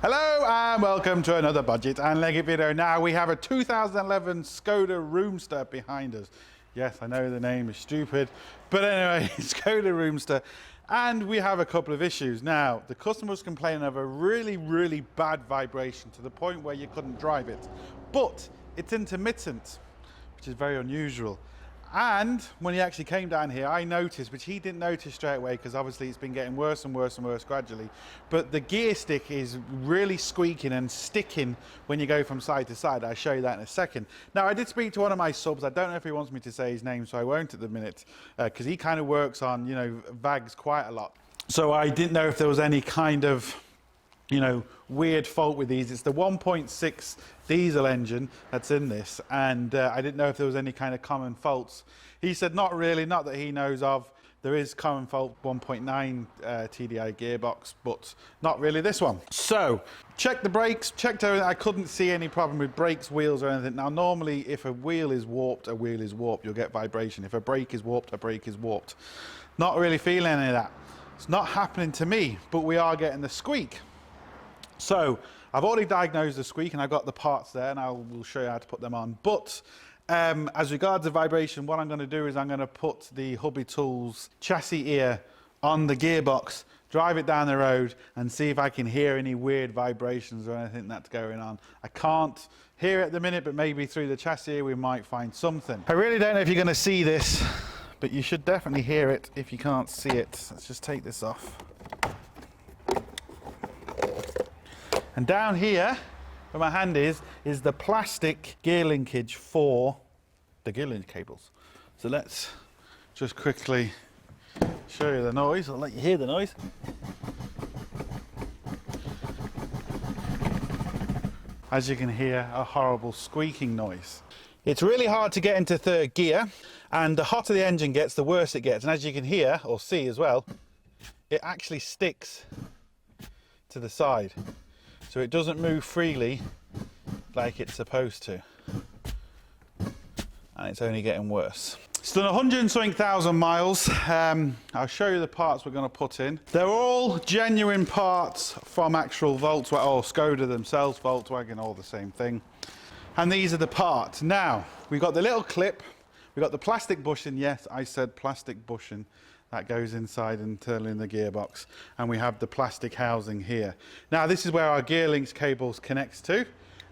Hello and welcome to another Bodgit and Leggit video. Now we have a 2011 Skoda Roomster behind us. Yes, I know the name is stupid, but anyway, Skoda Roomster. And we have a couple of issues. Now, the customer was complaining of a really bad vibration to the point where you couldn't drive it. But it's intermittent, which is very unusual. And when he actually came down here, I noticed, which he didn't notice straight away because obviously it's been getting worse and worse gradually, but the gear stick is really squeaking and sticking when you go from side to side. I'll show you that in a second. Now, I did speak to one of my subs. I don't know if he wants me to say his name, so I won't at the minute, because he kind of works on, you know, VAGs quite a lot. So I didn't know if there was any kind of, you know, weird fault with these. It's the 1.6 diesel engine that's in this, and I didn't know if there was any kind of common faults. He said not really, not that he knows of. There is common fault 1.9 TDI gearbox, but not really this one. So checked the brakes, checked everything. I couldn't see any problem with brakes, wheels or anything. Now normally if a wheel is warped, a wheel is warped, you'll get vibration. If a brake is warped, a brake is warped. Not really feeling any of that. It's not happening to me, but we are getting the squeak. So I've already diagnosed the squeak and I've got the parts there, and I will show you how to put them on. But as regards the vibration, what I'm going to do is I'm going to put the Hubby Tools chassis ear on the gearbox, drive it down the road and see if I can hear any weird vibrations or anything that's going on. I can't hear it at the minute, but maybe through the chassis ear we might find something. I really don't know if you're going to see this, but you should definitely hear it if you can't see it. Let's just take this off. And down here, where my hand is the plastic gear linkage for the gear link cables. So let's just quickly show you the noise. I'll let you hear the noise. As you can hear, a horrible squeaking noise. It's really hard to get into third gear, and the hotter the engine gets, the worse it gets. And as you can hear, or see as well, it actually sticks to the side. So it doesn't move freely like it's supposed to. And it's only getting worse. It's done 100-something thousand miles. I'll show you the parts we're going to put in. They're all genuine parts from actual Volkswagen, or Skoda themselves, Volkswagen, all the same thing. And these are the parts. Now, we've got the little clip, we've got the plastic bushing. Yes, I said plastic bushing. That goes inside internally in the gearbox, and we have the plastic housing here. Now this is where our gear links cables connects to,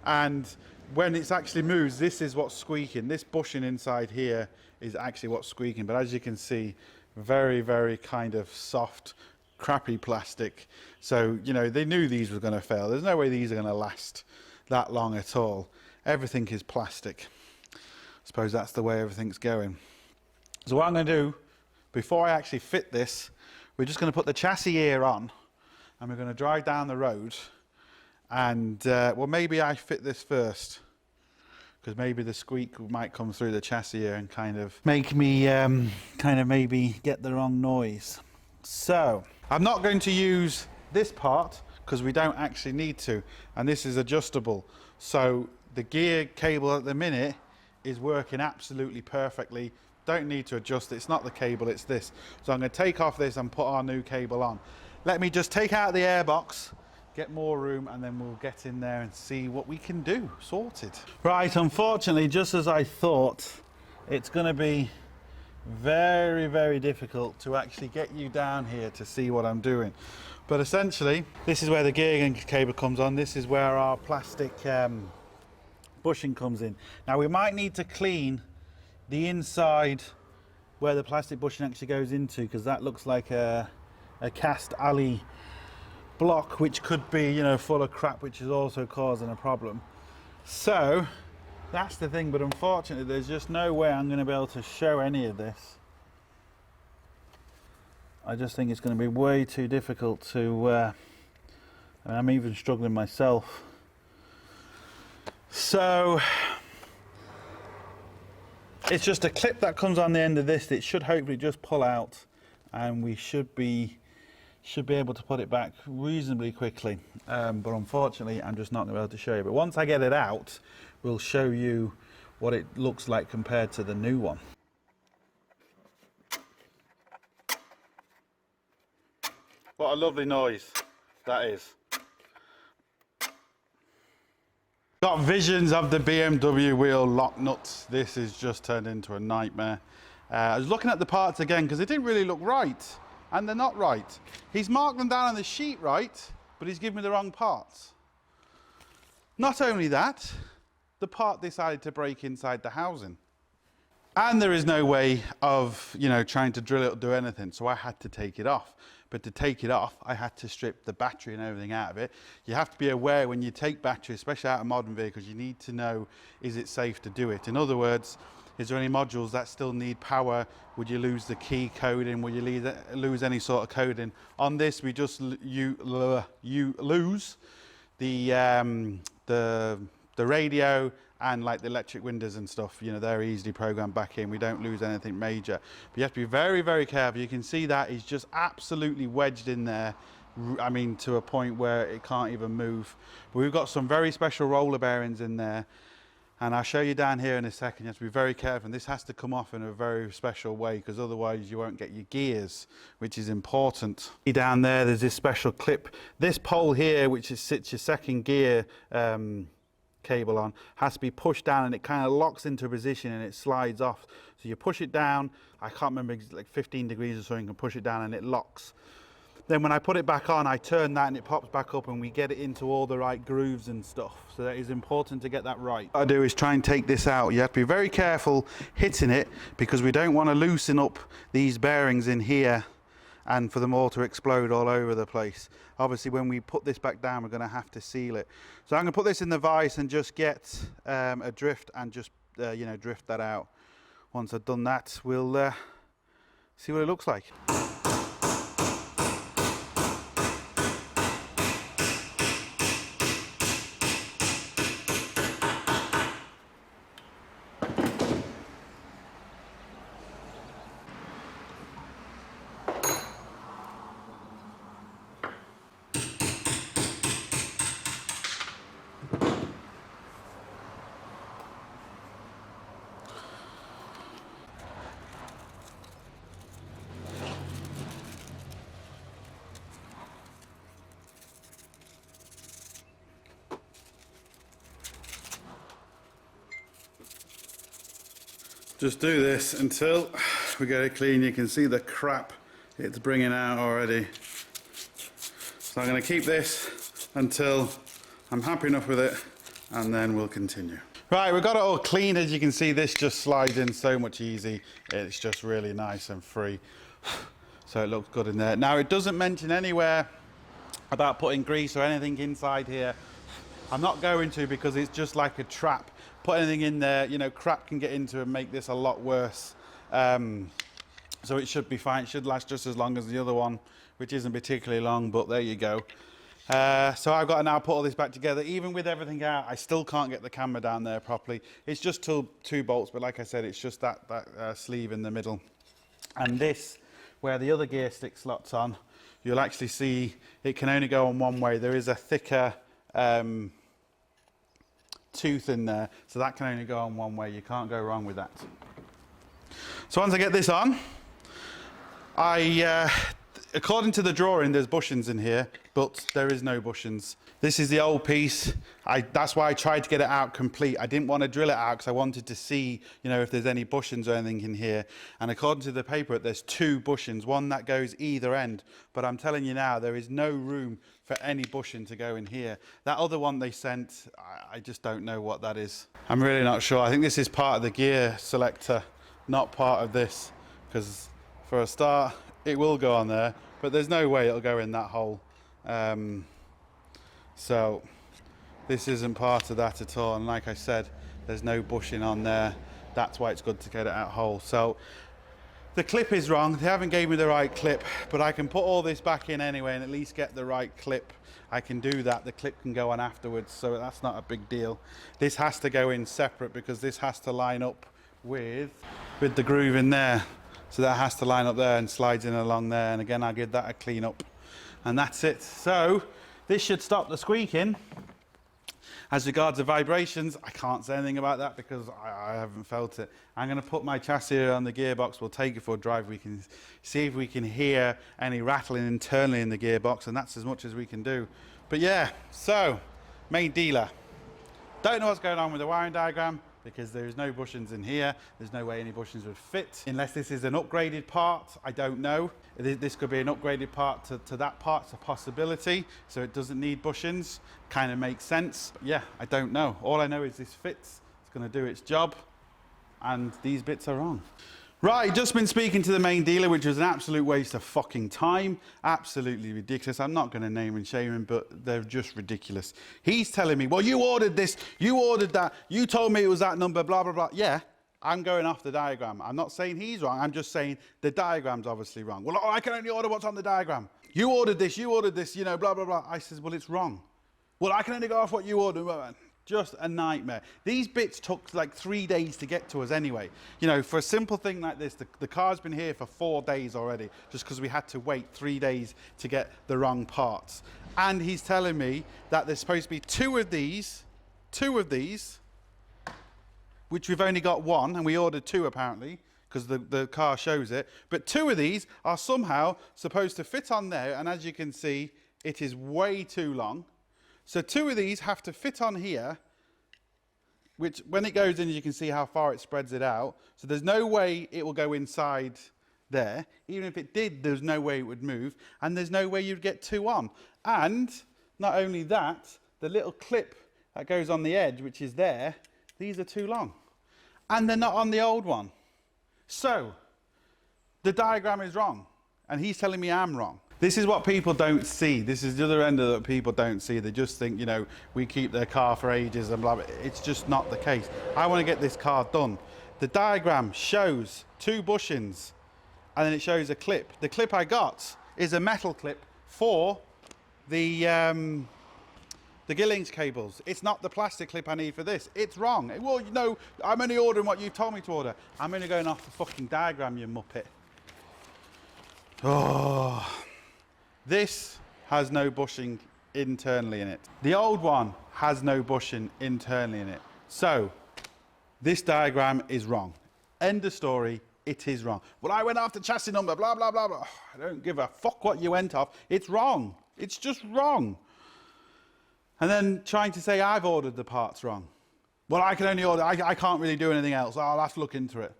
and when it's actually moves, this is what's squeaking. This bushing inside here is actually what's squeaking, but as you can see, very kind of soft, crappy plastic. So, you know, they knew these were going to fail. There's no way these are going to last that long at all. Everything is plastic. I suppose that's the way everything's going. So what I'm going to do, before I actually fit this, we're just going to put the chassis ear on and we're going to drive down the road, and well, maybe I fit this first because maybe the squeak might come through the chassis ear and kind of make me maybe get the wrong noise. So I'm not going to use this part because we don't actually need to, and this is adjustable. So the gear cable at the minute is working absolutely perfectly. Don't need to adjust it. It's not the cable, it's this. So I'm going to take off this and put our new cable on. Let me just take out the airbox, get more room, and then we'll get in there and see what we can do. Sorted. Right, unfortunately, just as I thought, it's going to be very difficult to actually get you down here to see what I'm doing. But essentially, this is where the gear link cable comes on. This is where our plastic bushing comes in. Now we might need to clean the inside where the plastic bushing actually goes into, because that looks like a cast alley block, which could be, you know, full of crap, which is also causing a problem. So that's the thing, but unfortunately there's just no way I'm going to be able to show any of this. I just think it's going to be way too difficult to I'm even struggling myself. So it's just a clip that comes on the end of this. It should hopefully just pull out, and we should be able to put it back reasonably quickly. But unfortunately, I'm just not going to be able to show you. But once I get it out, we'll show you what it looks like compared to the new one. What a lovely noise that is. Got visions of the BMW wheel lock nuts. This is just turned into a nightmare. I was looking at the parts again because they didn't really look right, and they're not right. He's marked them down on the sheet right, but he's given me the wrong parts. Not only that, the part decided to break inside the housing. And there is no way of, trying to drill it or do anything, so I had to take it off. But to take it off, I had to strip the battery and everything out of it. You have to be aware when you take battery, especially out of modern vehicles, you need to know, is it safe to do it? In other words, is there any modules that still need power? Would you lose the key coding? Will you lose any sort of coding? On this, we just you lose the radio and like the electric windows and stuff, they're easily programmed back in. We don't lose anything major. But you have to be very, very careful. You can see that is just absolutely wedged in there. I mean, to a point where it can't even move. But we've got some very special roller bearings in there. And I'll show you down here in a second. You have to be very careful. And this has to come off in a very special way because otherwise you won't get your gears, which is important. Down there's this special clip. This pole here, which sits your second gear cable on, has to be pushed down, and it kind of locks into a position and it slides off. So you push it down, I can't remember, like 15 degrees or something, you can push it down and it locks. Then when I put it back on, I turn that and it pops back up and we get it into all the right grooves and stuff. So that is important to get that right. What I do is try and take this out. You have to be very careful hitting it because we don't want to loosen up these bearings in here and for them all to explode all over the place. Obviously when we put this back down, we're going to have to seal it. So I'm going to put this in the vise and just get a drift and just drift that out. Once I've done that, we'll see what it looks like. Just do this until we get it clean. You can see the crap it's bringing out already. So I'm going to keep this until I'm happy enough with it, and then we'll continue. Right, we've got it all clean. As you can see, this just slides in so much easy. It's just really nice and free. So it looks good in there. Now, it doesn't mention anywhere about putting grease or anything inside here. I'm not going to because it's just like a trap. Put anything in there, crap can get into and make this a lot worse. So it should be fine. It should last just as long as the other one, which isn't particularly long, but there you go. So I've got to now put all this back together. Even with everything out, I still can't get the camera down there properly. It's just two bolts, but like I said, it's just that sleeve in the middle. And this, where the other gear stick slots on, you'll actually see it can only go on one way. There is a thicker tooth in there, so that can only go on one way. You can't go wrong with that. So once I get this on, according to the drawing, there's bushings in here, but there is no bushings. This is the old piece. That's why I tried to get it out complete. I didn't want to drill it out because I wanted to see, if there's any bushings or anything in here. And according to the paper, there's two bushings, one that goes either end. But I'm telling you now, there is no room for any bushing to go in here. That other one they sent, I just don't know what that is. I'm really not sure. I think this is part of the gear selector, not part of this, because for a start, it will go on there, but there's no way it'll go in that hole. So this isn't part of that at all. And like I said, there's no bushing on there. That's why it's good to get it out whole. So the clip is wrong. They haven't gave me the right clip, but I can put all this back in anyway and at least get the right clip. I can do that. The clip can go on afterwards, so that's not a big deal. This has to go in separate because this has to line up with the groove in there. So that has to line up there and slides in along there. And again, I'll give that a clean up. And that's it. So this should stop the squeaking. As regards the vibrations, I can't say anything about that because I haven't felt it. I'm going to put my chassis on the gearbox. We'll take it for a drive. We can see if we can hear any rattling internally in the gearbox, and that's as much as we can do. But yeah, so main dealer. Don't know what's going on with the wiring diagram because there's no bushings in here. There's no way any bushings would fit unless this is an upgraded part. I don't know. This could be an upgraded part to that part. It's a possibility. So it doesn't need bushings. Kind of makes sense. But yeah, I don't know. All I know is this fits. It's going to do its job. And these bits are wrong. Right, just been speaking to the main dealer, which was an absolute waste of fucking time. Absolutely ridiculous. I'm not going to name and shame him, but they're just ridiculous. He's telling me, well, you ordered this, you ordered that, you told me it was that number, blah, blah, blah. Yeah, I'm going off the diagram. I'm not saying he's wrong. I'm just saying the diagram's obviously wrong. Well, I can only order what's on the diagram. You ordered this, you know, blah, blah, blah. I says, well, it's wrong. Well, I can only go off what you ordered. Just a nightmare. These bits took like 3 days to get to us anyway. You know, for a simple thing like this, the car's been here for 4 days already, just because we had to wait 3 days to get the wrong parts. And he's telling me that there's supposed to be two of these, which we've only got one, and we ordered two apparently, because the car shows it. But two of these are somehow supposed to fit on there, and as you can see, it is way too long. So two of these have to fit on here, which when it goes in, you can see how far it spreads it out. So there's no way it will go inside there. Even if it did, there's no way it would move. And there's no way you'd get two on. And not only that, the little clip that goes on the edge, which is there, these are too long. And they're not on the old one. So the diagram is wrong. And he's telling me I'm wrong. This is what people don't see. This is the other end of it people don't see. They just think, you know, we keep their car for ages and blah, blah. It's just not the case. I want to get this car done. The diagram shows two bushings and then it shows a clip. The clip I got is a metal clip for the Gearbox cables. It's not the plastic clip I need for this. It's wrong. Well, you know, I'm only ordering what you told me to order. I'm only going off the fucking diagram, you muppet. Oh. This has no bushing internally in it. The old one has no bushing internally in it. So this diagram is wrong. End of story. It is wrong. Well, I went off the chassis number, blah, blah, blah, blah. I don't give a fuck what you went off. It's wrong. It's just wrong. And then trying to say I've ordered the parts wrong. Well, I can only order, I can't really do anything else. I'll have to look into it.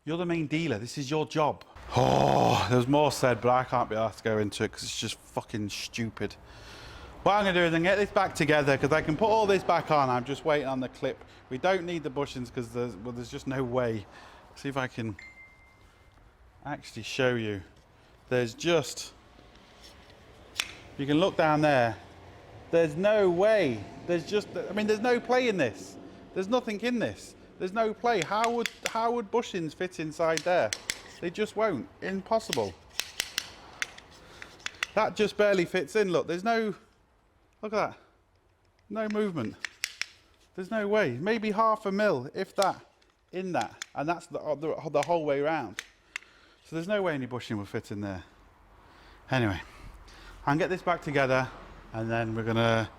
You're the main dealer. This is your job. Oh, there's more said, but I can't be asked to go into it because it's just fucking stupid. What I'm going to do is I'm get this back together because I can put all this back on. I'm just waiting on the clip. We don't need the bushings because there's just no way. See if I can actually show you. There's just, you can look down there. There's no way. There's just, I mean, there's no play in this. There's nothing in this. There's no play. How would bushings fit inside there? They just won't. Impossible. That just barely fits in. Look, there's no, look at that. No movement. There's no way. Maybe 1/2 mil, if that, in that. And that's the whole way around. So there's no way any bushing will fit in there. Anyway, I'll get this back together and then we're gonna,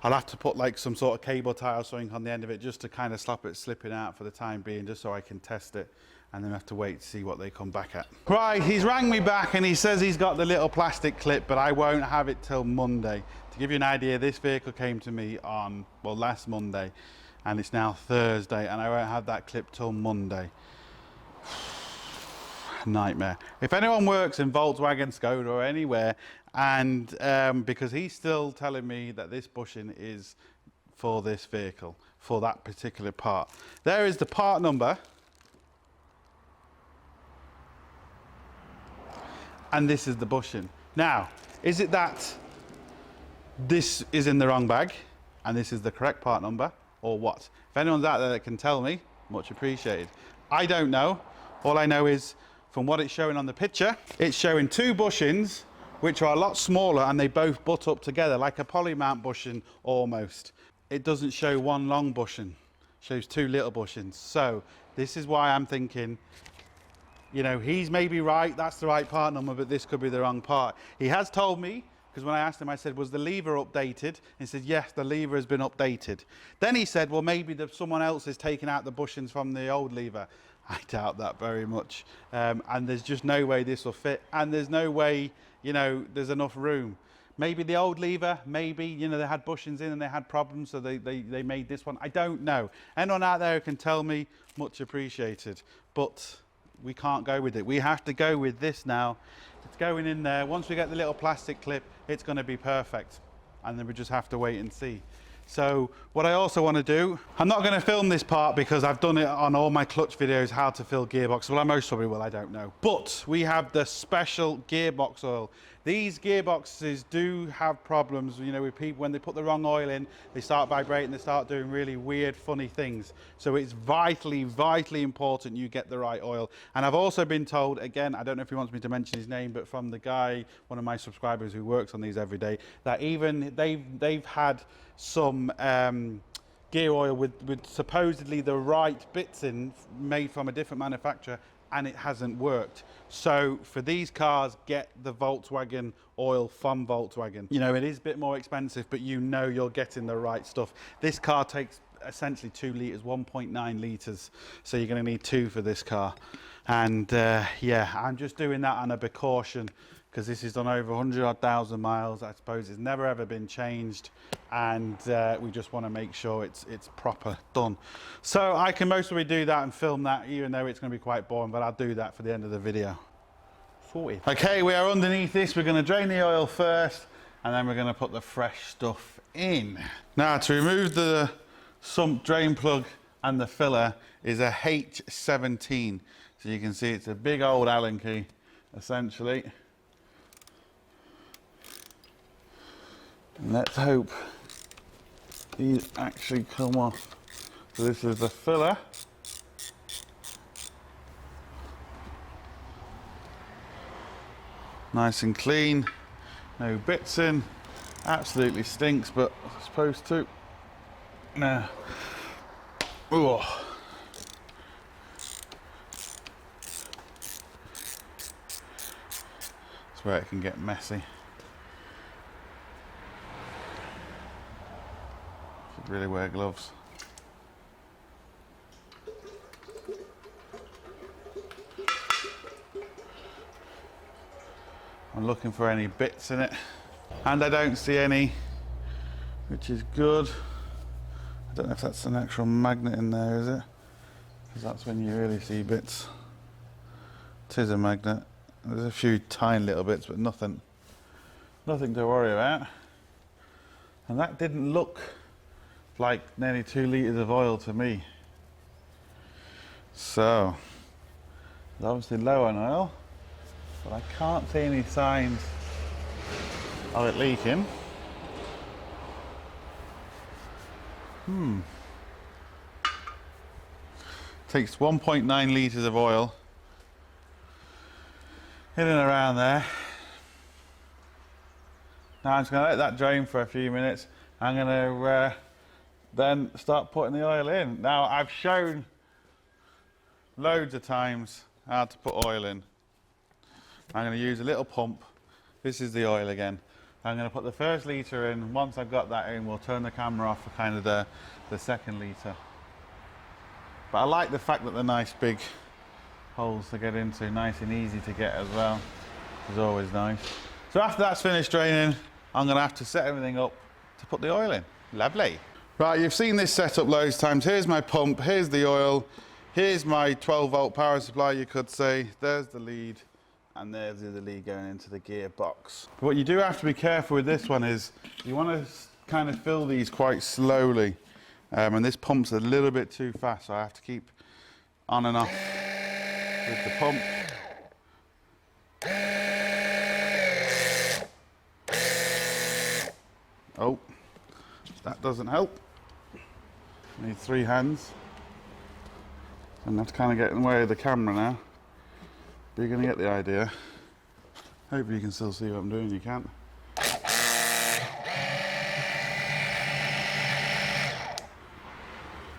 I'll have to put like some sort of cable tie or something on the end of it just to kind of stop it slipping out for the time being, just so I can test it. And then I have to wait to see what they come back at. Right, he's rang me back and he says he's got the little plastic clip, but I won't have it till Monday. To give you an idea, this vehicle came to me on, well, last Monday, and it's now Thursday, and I won't have that clip till Monday. Nightmare. If anyone works in Volkswagen, Skoda, or anywhere, and because he's still telling me that this bushing is for this vehicle, for that particular part. There is the part number. And this is the bushing. Now, is it that this is in the wrong bag and this is the correct part number, or what? If anyone's out there that can tell me, much appreciated. I don't know. All I know is from what it's showing on the picture, it's showing two bushings which are a lot smaller and they both butt up together like a poly-mount bushing almost. It doesn't show one long bushing, it shows two little bushings. So this is why I'm thinking, you know, he's maybe right, that's the right part number, but this could be the wrong part. He has told me, because when I asked him, I said, was the lever updated? And he said, yes, the lever has been updated. Then he said, well, maybe someone else is taking out the bushings from the old lever. I doubt that very much. And there's just no way this will fit. And there's no way, you know, there's enough room. Maybe the old lever, maybe, you know, they had bushings in and they had problems, so they made this one. I don't know. Anyone out there who can tell me, much appreciated. But we can't go with it. We have to go with this now. It's going in there. Once we get the little plastic clip, it's going to be perfect. And then we just have to wait and see. So what I also want to do, I'm not going to film this part because I've done it on all my clutch videos, how to fill gearbox. Well, I most probably will, I don't know. But we have the special gearbox oil. These gearboxes do have problems, you know, with people when they put the wrong oil in, they start vibrating, they start doing really weird, funny things. So it's vitally, vitally important you get the right oil. And I've also been told, again, I don't know if he wants me to mention his name, but from the guy, one of my subscribers who works on these every day, that even they've had some gear oil with supposedly the right bits in, made from a different manufacturer, and it hasn't worked. So for these cars, get the Volkswagen oil from Volkswagen. You know, it is a bit more expensive, but you know you're getting the right stuff. This car takes essentially 2 litres, 1.9 litres. So you're going to need 2 for this car. And yeah, I'm just doing that on a precaution because this is done over 100,000 miles. I suppose it's never ever been changed, and we just want to make sure it's proper done. So I can mostly do that and film that, even though it's going to be quite boring, but I'll do that for the end of the video. Sorted. Okay, we are underneath this. We're going to drain the oil first, and then we're going to put the fresh stuff in. Now, to remove the sump drain plug and the filler is a H17. So you can see it's a big old Allen key, essentially. And let's hope these actually come off. So this is the filler. Nice and clean, no bits in. Absolutely stinks, but it's supposed to. Now, ooh. That's where it can get messy. Should really wear gloves. I'm looking for any bits in it, and I don't see any, which is good. I don't know if that's an actual magnet in there, is it? Because that's when you really see bits. It is a magnet. There's a few tiny little bits, but nothing to worry about. And that didn't look like nearly 2 litres of oil to me. So, it's obviously low on oil, but I can't see any signs of it leaking. Takes 1.9 litres of oil in and around there. Now I'm just going to let that drain for a few minutes. I'm going to then start putting the oil in. Now I've shown loads of times how to put oil in. I'm going to use a little pump. This is the oil again. I'm going to put the first litre in. Once I've got that in, we'll turn the camera off for kind of the second litre. But I like the fact that they're nice big holes to get into, nice and easy to get as well, which is always nice. So after that's finished draining, I'm going to have to set everything up to put the oil in. Lovely. Right, you've seen this setup loads of times. Here's my pump, here's the oil, here's my 12 volt power supply, you could say. There's the lead, and there's the other lead going into the gearbox. What you do have to be careful with this one is you want to kind of fill these quite slowly, and this pump's a little bit too fast, so I have to keep on and off with the pump. Oh, that doesn't help. I need 3 hands. And I have to kind of get in the way of the camera now. But you're going to get the idea. Hopefully you can still see what I'm doing. You can't.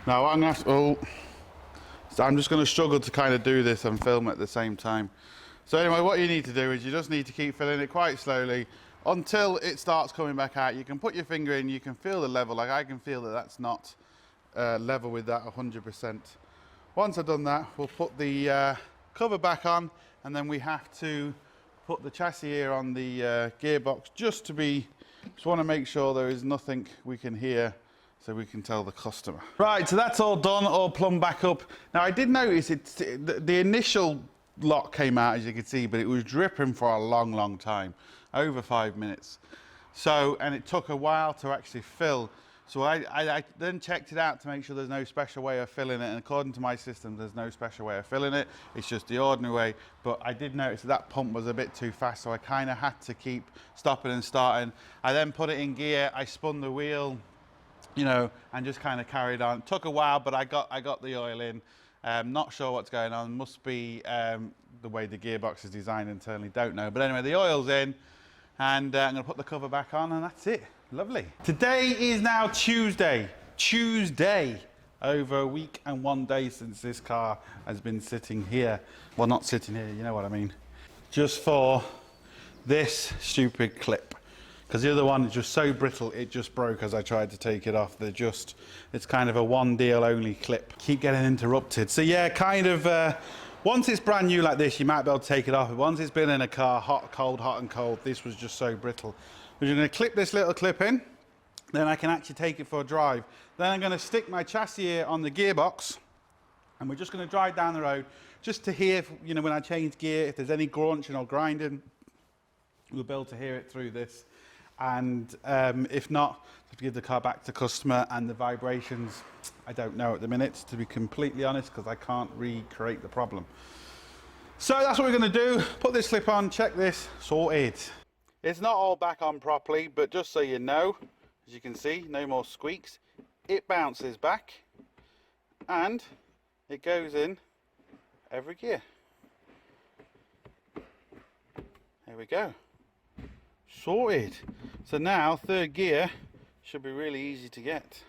Now I'm going to have to, so I'm just going to struggle to kind of do this and film at the same time. So anyway, what you need to do is you just need to keep filling it quite slowly until it starts coming back out. You can put your finger in, you can feel the level. Like I can feel that that's not level with that 100%. Once I've done that, we'll put the cover back on, and then we have to put the chassis here on the gearbox just want to make sure there is nothing we can hear so we can tell the customer. Right, so that's all done, all plumbed back up. Now I did notice the initial lock came out, as you can see, but it was dripping for a long time, over 5 minutes. So, and it took a while to actually fill. So I then checked it out to make sure there's no special way of filling it, and according to my system, there's no special way of filling it. It's just the ordinary way. But I did notice that pump was a bit too fast, so I kind of had to keep stopping and starting. I then put it in gear, I spun the wheel, you know, and just kind of carried on. It took a while, but I got the oil in. Not sure what's going on. Must be the way the gearbox is designed internally, don't know. But anyway, the oil's in, and I'm going to put the cover back on, and that's it. Lovely. Today is now Tuesday. Over a week and 1 day since this car has been sitting here. Well, not sitting here, you know what I mean. Just for this stupid clip. Because the other one is just so brittle, it just broke as I tried to take it off. It's kind of a one deal only clip. Keep getting interrupted. So yeah, kind of, once it's brand new like this, you might be able to take it off. But once it's been in a car, hot, and cold, this was just so brittle. We're going to clip this little clip in, then I can actually take it for a drive. Then I'm going to stick my chassis here on the gearbox, and we're just going to drive down the road just to hear, you know, when I change gear, if there's any crunching or grinding, we'll be able to hear it through this. And if not, I have to give the car back to customer, and the vibrations, I don't know at the minute, to be completely honest, because I can't recreate the problem. So that's what we're going to do. Put this clip on, check this, sorted. It's not all back on properly, but just so you know, as you can see, no more squeaks. It bounces back, and it goes in every gear. There we go. Sorted. So now third gear should be really easy to get.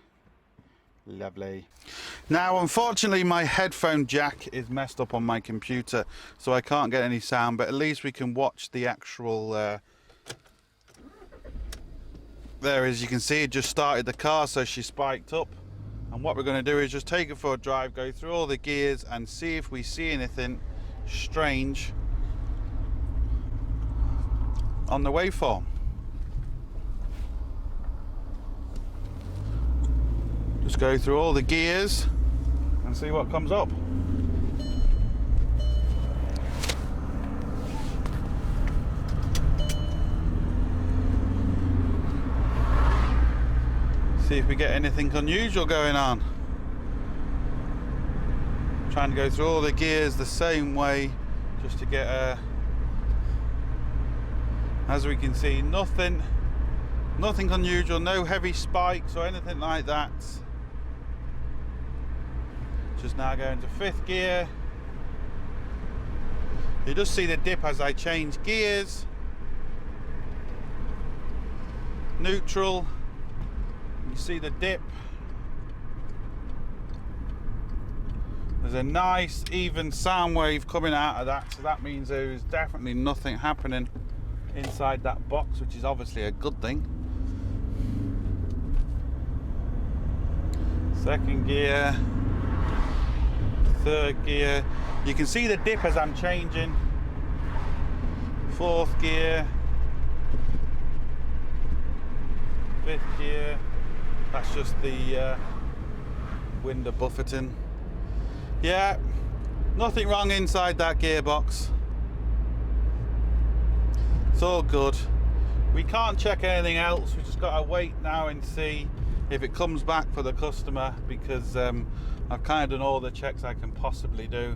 Lovely. Now unfortunately my headphone jack is messed up on my computer, so I can't get any sound, but at least we can watch the actual there, as you can see, it just started the car, so she spiked up. And what we're going to do is just take it for a drive, go through all the gears and see if we see anything strange on the waveform. Just go through all the gears and see what comes up. See if we get anything unusual going on. Trying to go through all the gears the same way just to get a... As we can see, nothing unusual, no heavy spikes or anything like that. Just now going to fifth gear. You just see the dip as I change gears. Neutral. You see the dip. There's a nice even sound wave coming out of that, so that means there is definitely nothing happening inside that box, which is obviously a good thing. Second gear, third gear. You can see the dip as I'm changing. Fourth gear, fifth gear. That's just the window buffeting. Yeah, nothing wrong inside that gearbox. It's all good. We can't check anything else. We just got to wait now and see if it comes back for the customer, because I've kind of done all the checks I can possibly do,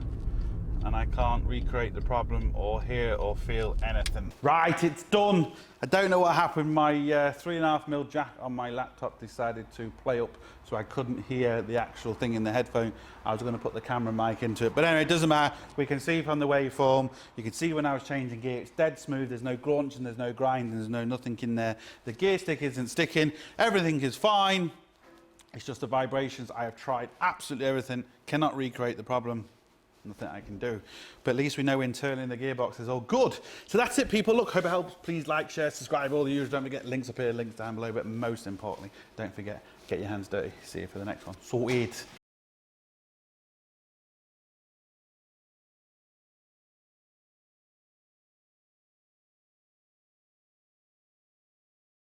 and I can't recreate the problem or hear or feel anything. Right, it's done. I don't know what happened. My 3.5mm jack on my laptop decided to play up, so I couldn't hear the actual thing in the headphone. I was going to put the camera mic into it, but anyway, it doesn't matter. We can see from the waveform. You can see when I was changing gear, it's dead smooth. There's no grunch and there's no grind and there's no nothing in there. The gear stick isn't sticking. Everything is fine. It's just the vibrations. I have tried absolutely everything. Cannot recreate the problem. Nothing I can do, but at least we know internally in the gearbox is all good. So that's it, people. Look, hope it helps. Please like, share, subscribe, all the usual. Don't forget, links up here, links down below, but most importantly, don't forget, get your hands dirty. See you for the next one. Sorted.